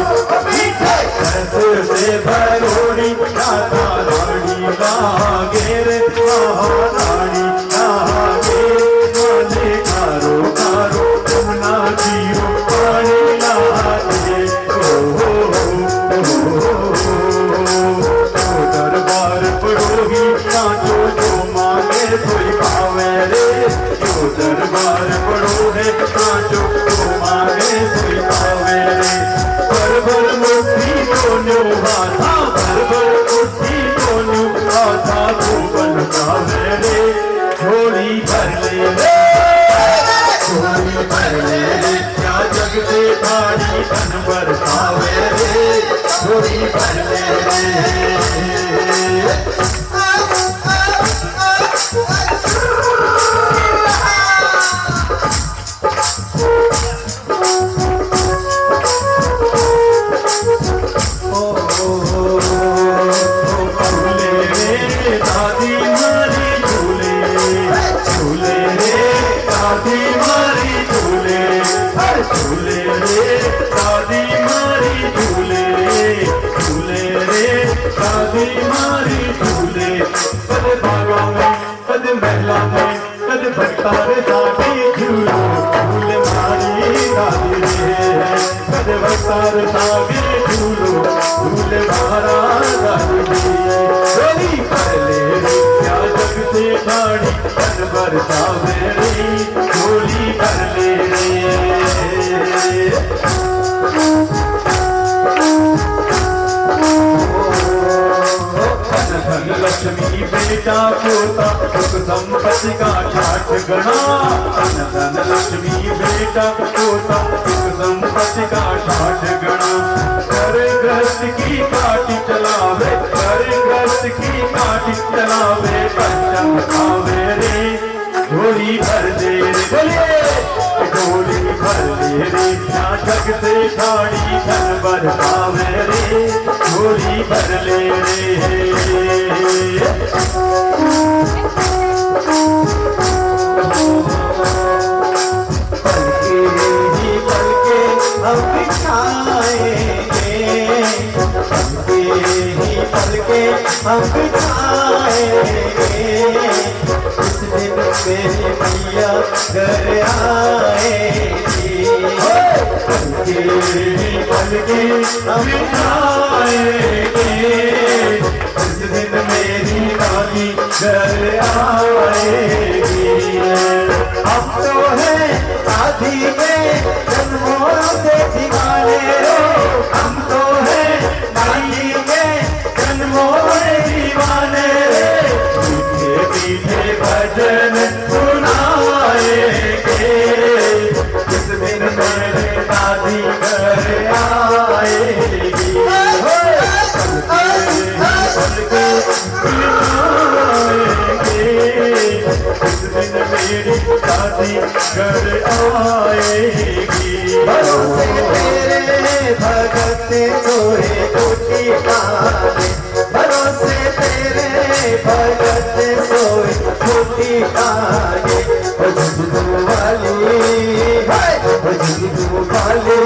रस से भरोड़ी राधा रानी लागे रे महारानी लागे माने कारो कारो जमुना जीरो पानी लागे दरबार पड़ोही नाचो जो मांगे सोई पावे रे जो दरबार पड़ो है नाचो जो मांगे सोई पावे रे भर मुट्ठी दोनों हाथा भर मुट्ठी दोनों हाथा को बन पावे रे झोली भर ले रे झोली भर ले रे क्या जग से ठाणी धन बरसावे रे झोली भर ले रे दादी मारी झूले झूले रे दादी मारी झूले झूले रे दादी मारी झूले झूले रे दादी मारी झूले कद बागा में कद महला में कद भट्टा रे दादी झूलो झूले मारी दादी रे कद भट्टा रे दादी झूलो झूले मारा दादी झोली भर ले रे क्या जग से ठाणी धन बरसावे रे झोली भर ले रे धन लक्ष्मी बेटा पोता सुख संपत्ति का ठाठ गणा धन लक्ष्मी बेटा पोता सुख संपत्ति का ठाठ गणा कर ग्रस्त की काटी चलावे कर ग्रस्त की काटी चलावे पंचम खावे रे झोली भर दे रे बोलिए झोली भर ले रे क्या जग से ठाणी धन बरसावे रे झोली भर ले रे पलके ही पलके हम बिछाएंगे पलके ही पलके हम बिछाएंगे उस दिन मेरी मैया घर आएगी पलके ही पलके हम बिछाएंगे उस दिन मेरी की घर आएगी। हम तो है आधी में जन्मों से दीवाने रो, हम तो है आधी में जन्मों से दीवाने रे। मीठे मीठे भजन सुनाएंगे, जिस दिन मेरे दादी घर आएगी। पलके बिठाएंगे, जिस दिन मेरी दादी घर आएगी। भरोसे तेरे भगत सोए कोटि काले, भरोसे तेरे भगत सोए कोटि काले। ओ जुगनू वाली, ओ जुगनू वाली,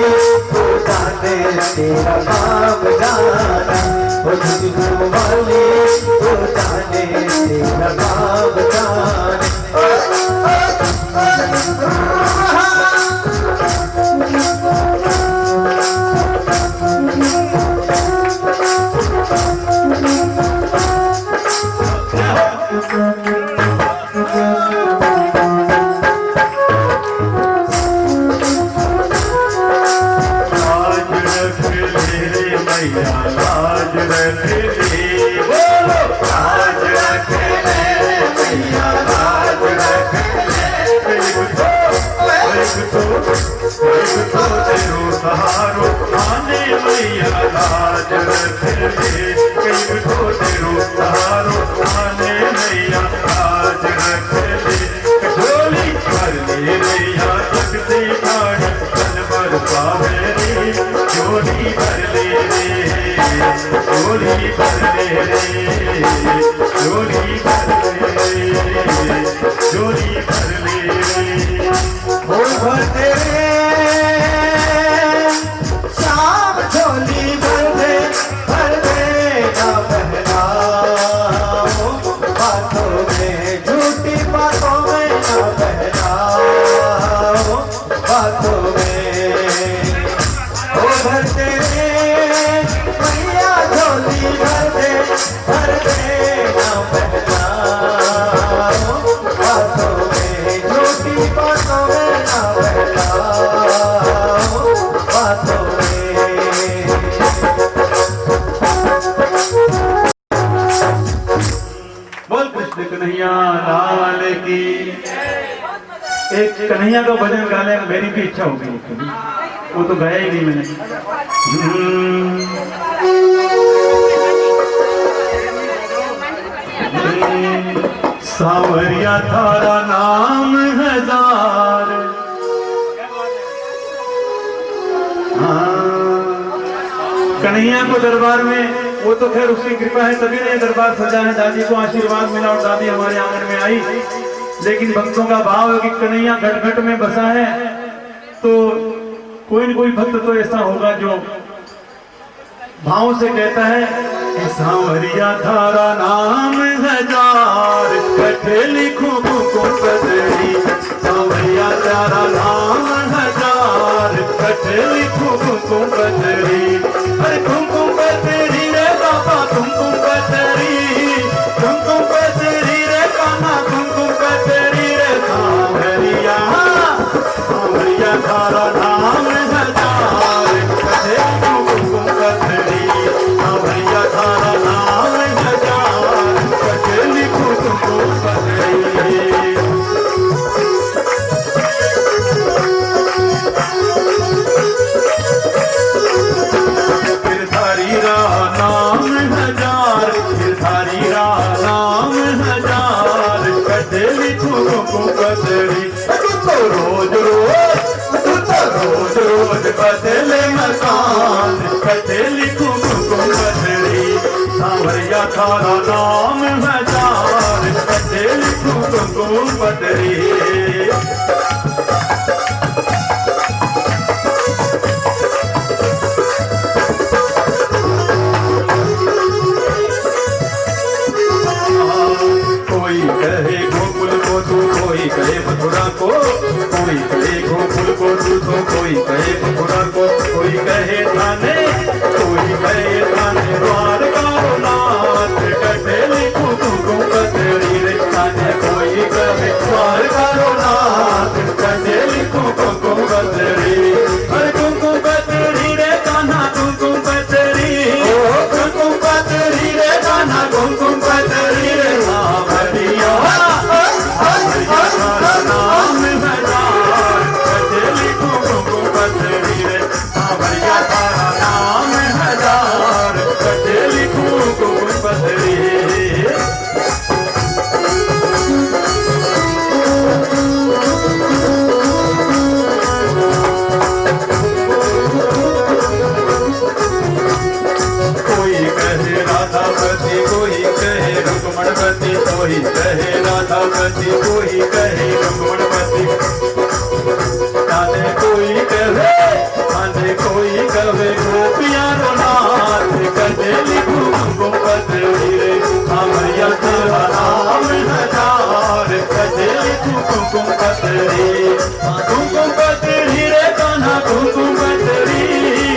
तू जाने तेरा काम जाना। ओ जुगनू वाली, तू जाने तेरा काम जाने। लाज रख ले रे मैया, लाज रख ले, बोलो लाज रख ले रे मैया, लाज रख ले। एक तो तेरो सहारो आने मैया, लाज रख ले। एक तो तेरो सहारो आने मैया, लाज रख ले। झोली भर ले मैया, जग से खाड़ी तन पर पावे रे। झोली भर ले रे, झोली भर ले रे, झोली भर ले रे, झोली भर ले रे। बोल भर तेरे शाम झोली भर दे ना बहलाओ, बातों में झूठी बातों में ना बहलाओ, बातों में। ओ भर तेरे मैया झोली भर दे ना बहलाओ, बातों में झूठी बातों में ना बहलाओ, बातों में। बोल कृष्ण कन्हैया लाल की। एक कन्हैया का भजन गाने का मेरी भी इच्छा हो गई, वो तो गाया ही नहीं मैंने। सावरिया थारा नाम हजार, कन्हैया को दरबार में, वो तो खैर उसकी कृपा है तभी ने दरबार सजा है। दादी को आशीर्वाद मिला और दादी हमारे आंगन में आई। लेकिन भक्तों का भाव है कि कन्हैया घट घट में बसा है, तो कोई न कोई भक्त तो ऐसा होगा जो भाव से कहता है कि सांवरिया थारा नाम हजार, कठे लिखो को पदरी। सांवरिया थारा नाम हजार, कठे लिखो को पदरी। अरे कुमकुम पदरी रे बाबा, कुमकुम पदरी, कुमकुम पदरी रे कान्हा, कुमकुम पदरी रे सांवरिया। सांवरिया थारा नाम हजार, कठे लिखो को पदरी। सांवरिया थारा नाम हजार, कठे लिखो को पदरी। गिरधारी नाम हजार, गिरधारी नाम हजार, कटे लिखो को पदरी। तू तो रोज रोज बदले मकान, कटे लिखो को पदरी। सांवरिया थारा नाम हजार, कटे लिखो को पदरी। कोई कहे गोकुल को तू, कोई कहे मथुरा को, कोई कहे गोकुल को तू तो कोई कहे मथुरा को, कोई कहे थाने, कोई कहे थाने द्वार का नाथ, कटे लिखो को कुमकुम पतरी रे कान्हा कुमकुम पतरी,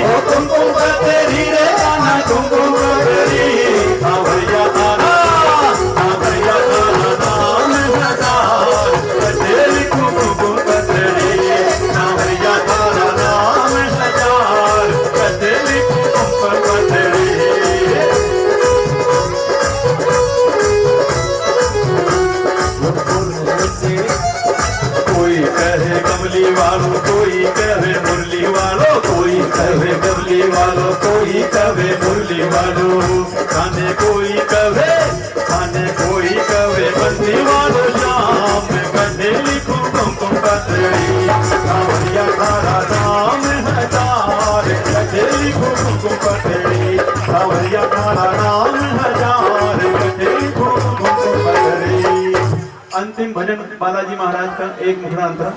ओ कुमकुम पतरी रे कान्हा कुमकुम पतरी। सांवरिया तारा नाम हजार, कटे लिखूं कुमकुम पतरी। सांवरिया तारा नाम हजार, कटे लिखूं कुमकुम पतरी। कोई कहे कमली वालों, कोई कहे मुरली वालों, कोई कहे कमली वालों, कोई कहे मुरली वालों। खाने कोई कहे बंदी वालों, शाम कटे लिखूं कुमकुम पतरी। सांवरिया तारा नाम हजार, कटे लिखूं कुमकुम पतरी। सांवरिया तारा नाम हजार, कटे लिखूं कुमकुम पतरी। अंतिम भजन बालाजी महाराज का एक मुखड़ा अंतरा,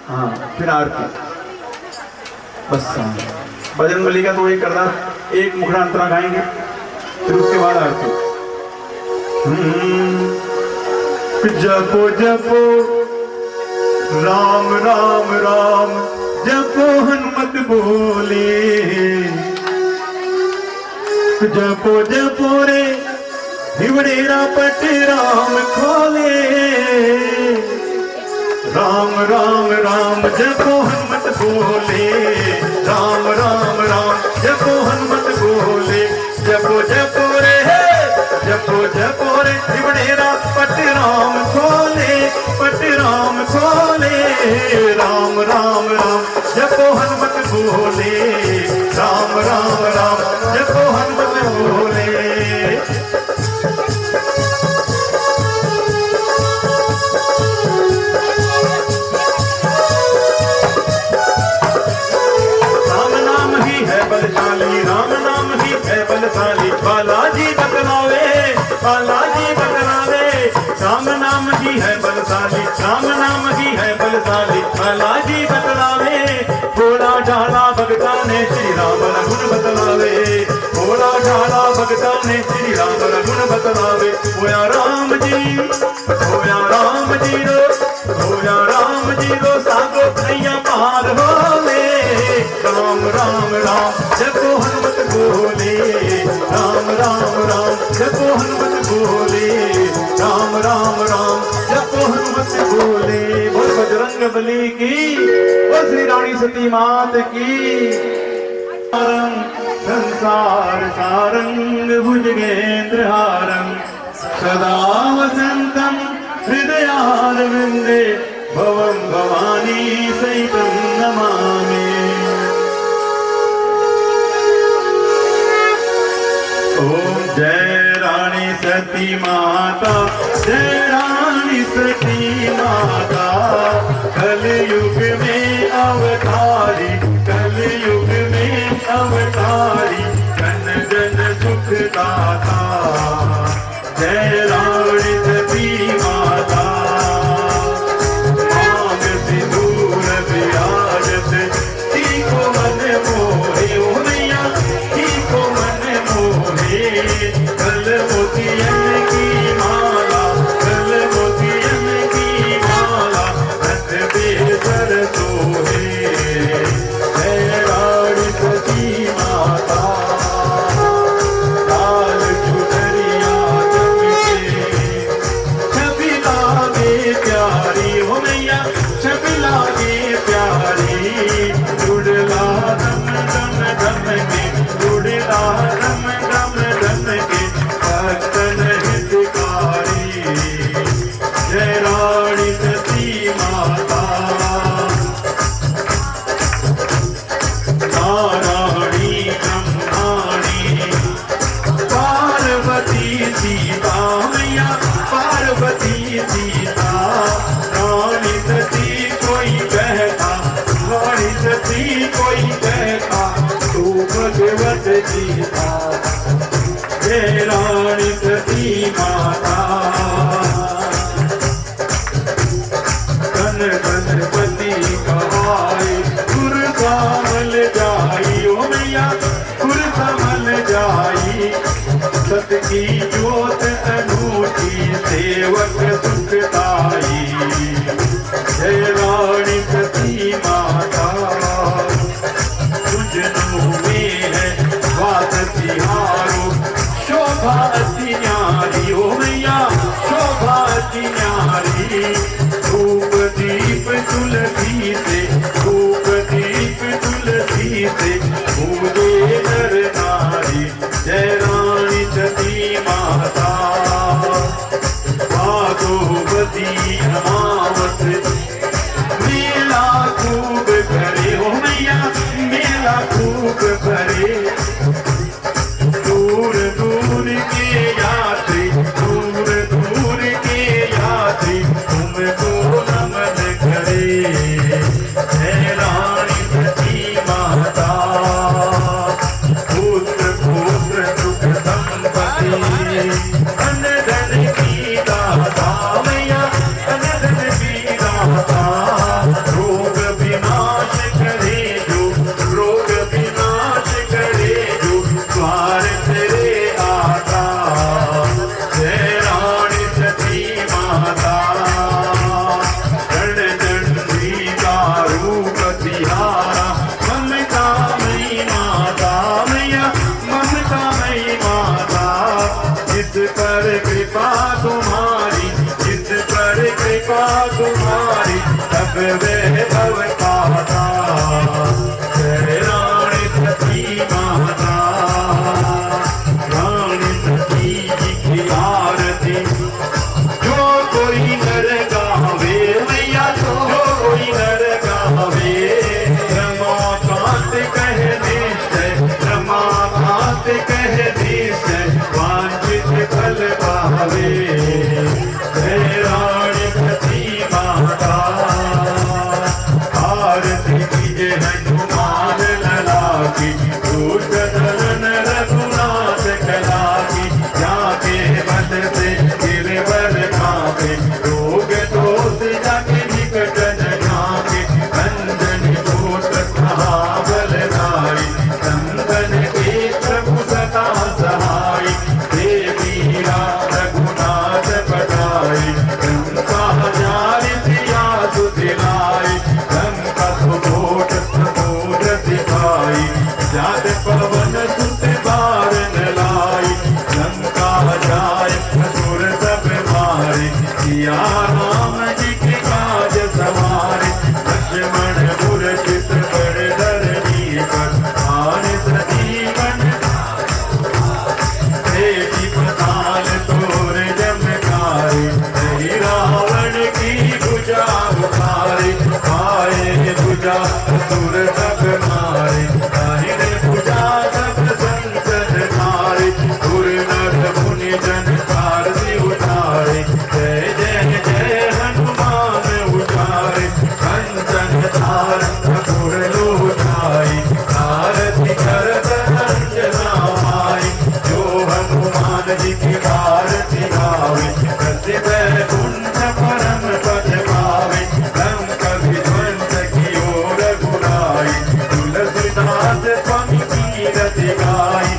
हाँ फिर आरती, बस हाँ। बजरंगबली का तो वही करना, एक मुखड़ा अंतरा गाएंगे फिर उसके बाद आरती। जपो जपो राम राम राम, जपो हनुमत बोले। जपो जपो रे हिवड़ेरा पट राम खोले। राम राम राम जपो हनुमत बोले, राम राम राम जपो हनुमत बोले। जपो जपो रे हिवड़ेरा पट राम खोले, पट राम खोले। राम राम राम जपो हनुमत बोले, राम राम राम जपो हनुमत बोले। बलशाली राम नाम ही है बलशाली, बालाजी बतलावे, बालाजी बतलावे। राम नाम ही है बलशाली, राम नाम ही है बलशाली, बालाजी बतलावे। भोला ढाला भगता ने श्री राम रघुन बतलावे, भोला ढाला भगता ने श्री राम रघुन बतलावे। होया राम जी, होया राम जी रो, होया राम जी रो सागो नैया पार होले। राम राम राम जपो हनुमत बोले, राम राम राम जपो हनुमत बोले। राम राम राम जपो हनुमत बोले। बोल बजरंगबली की, बोल श्री रानी सती मात की। संसार सारंग भुजगेंद्र हारं, सदा वसंतं हृदयारविंदे, भवं भवानी सहितं नमामि। ओम जय रानी सती माता, जय रानी सती माता। कलयुग में अवतारी, कलयुग में अवतारी, जन जन सुख दाता। जय रानी सती माता। मांग सिंदूर विराजत, तीको मन मोहे। ओ मैया तीको मन मोहे। कल मोतियन की माला, कल मोतियन की माला, रत बेसर सोहे। जय रानी सती माता। लाल चुनरिया चमके, छवि लागे प्यारी। हो मैया छवि लागे प्यारी। जुड़ला दम दम दम के, जुड़ला दम दम दम के, भक्तन हितकारी। जय रानी सती माता। नारायणी ब्रह्माणी, पार्वती सीता। मैया पार्वती सीता। रानी सती कोई कहता, रानी सती कोई कहता, तू भगवत सीता। जय रानी सती माता। गण गणपति कहाई, गुर सामल जाई। ओ मैया गुर सामल जाई। सत की ज्योत अनूठी, सेवक सुखदाई। जय रानी तुलसी से, धूप दीप तुलसी से, पूजे नर नारी, जय रानी सती माता। भागवती अमावस मेला खूब भरे, हो मैया मेला खूब भरे, दूर दूर के यात्री, दूर दूर के यात्री, तुमको नमन करे, जय रानी सती माता। पुत्र पुत्र सुख संपत्ति, धन धन की दाता मैया, धन धन की दाता। रोग विनाश करे जो, रोग विनाश करे जो, द्वार तेरे आता, जय रानी सती माता। जन जन का रूप तिहारा, ममता मई माता मैया, ममता मई माता। जिस पर कृपा तुम्हारी, जिस पर कृपा तुम्हारी, तब वह भव पाता, जय रानी सती माता। रानी सती जी की आरती जो कोई नर गावे मैया, जो कोई नर गावे, रमाकांत कह निश्चय, रमाकांत कह निश्चय, वांछित फल पावे, जय रानी सती माता। आरती कीजे हनुमान लला की, दुष्ट दलन रघुनाथ कला की, जाके बल से गिरवर कांपे, रोग दोष जाके निकट न झांके, अंजनी पुत्र महाबल धारी, संतन के प्रभु सदा सहाय, देवी रघुनाथ पठाई, लंका जारि सिया सुधिलाई, लंका सुकोट समुद्र सिपाही, जात पवन सुत बारन लाई, लंका जाय असुर सब मारे, सिया राम जी के काज सवारे, लक्ष्मण मूर्छित पड़ धरनी पर, आन सजीवन तेजी पताल तोर जमकारी, नहीं रावण की भुजा उखारी, आए भुजा असुर सब मारे, दाहिने भुजा सब संकट हारे, गुर नर मुनि जन आरती उतारे, जय जय जय हनुमान उचारे, कंचन धार ठाकुर लोचाई, आरती करत अंजना माई, जो हनुमान जी की आरती गावे, प्रति वैकुंठ परम पद पावे, लंका विध्वंस की ओर घुराई, तुलसीदास स्वामी की रति गाई,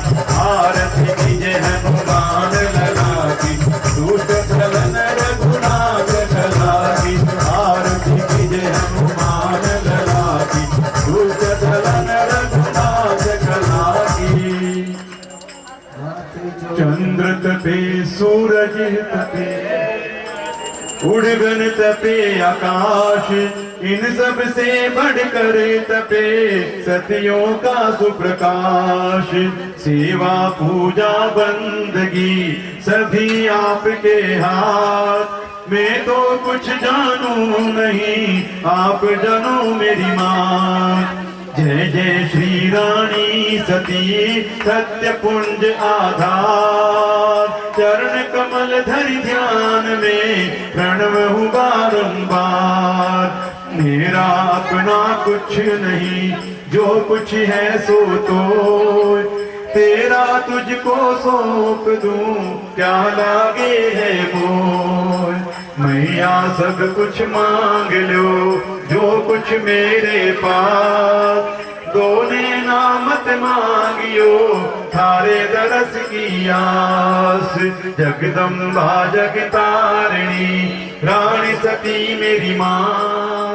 आरती कीजे हनुमान लला की, दुष्ट दलन रघुनाथ कला की, आरती कीजे हनुमान लला की, दुष्ट दलन रघुनाथ कला की। चंद्र तपे सूरज तपे, उड़गन तपे आकाश, इन सब से बढ़कर तपे सतियों का सुप्रकाश। सेवा पूजा बंदगी सभी आपके हाथ, मैं तो कुछ जानू नहीं, आप जानो मेरी माँ। जय जय श्री रानी सती सत्य पुंज आधार, चरण कमल धरि ध्यान में प्रणव हूँ बारंबार। मेरा अपना कुछ नहीं, जो कुछ है सो तो तेरा तुझको सौंप दूं, क्या लागे है मोल। मैया सब कुछ मांग लो, जो कुछ मेरे पास, दोने ना मत मांगियो, थारे दरस की आस। जगदम्बा जगतारिणी रानी सती मेरी माँ,